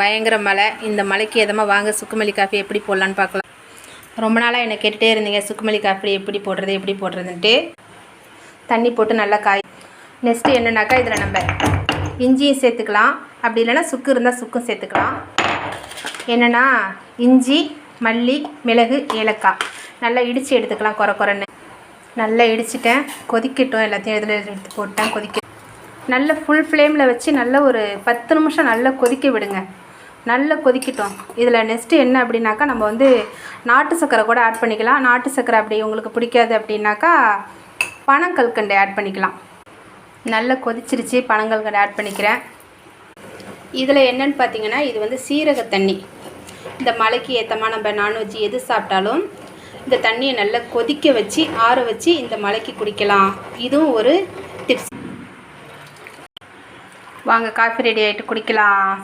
பயங்கர மழை. இந்த மழைக்கு எதமாக வாங்க சுக்குமல்லி காஃபி எப்படி போடலான்னு பார்க்கலாம். ரொம்ப நாளாக என்னை கேட்டுகிட்டே இருந்தீங்க சுக்குமல்லி காஃபி எப்படி போடுறதுன்ட்டு. தண்ணி போட்டு நல்லா காய். நெக்ஸ்ட்டு என்னன்னாக்கா இதில் நம்ம இஞ்சியும் சேர்த்துக்கலாம். அப்படி இல்லைன்னா சுக்கு இருந்தால் சுக்கும் சேர்த்துக்கலாம். என்னென்னா இஞ்சி, மல்லி, மிளகு, ஏலக்காய் நல்லா இடித்து எடுத்துக்கலாம். குறன்னு நல்லா இடிச்சிட்டேன். கொதிக்கட்டும். எல்லாத்தையும் இதில் எடுத்து போட்டேன். நல்ல ஃபுல் ஃப்ளேமில் வச்சு நல்ல ஒரு 10 நிமிஷம் நல்லா கொதிக்க விடுங்க. நல்லா கொதிக்கட்டும். இதில் நெக்ஸ்ட்டு என்ன அப்படின்னாக்கா நம்ம நாட்டு சர்க்கரை கூட ஆட் பண்ணிக்கலாம். நாட்டு சர்க்கரை அப்படி உங்களுக்கு பிடிக்காது அப்படின்னாக்கா பனங்கல்கண்டு ஆட் பண்ணிக்கலாம். நல்லா கொதிச்சிருச்சு. பனங்கல்கண்டு ஆட் பண்ணிக்கிறேன். இதில் என்னென்னு பார்த்தீங்கன்னா இது சீரக தண்ணி. இந்த மழைக்கு ஏற்றமாக நம்ம நான்வெஜ் எது சாப்பிட்டாலும் இந்த தண்ணியை நல்லா கொதிக்க வச்சு ஆற வச்சு இந்த மழைக்கு குடிக்கலாம். இதுவும் ஒரு டிப்ஸ். வாங்க காஃபி ரெடி ஆகிட்டு குடிக்கலாம்.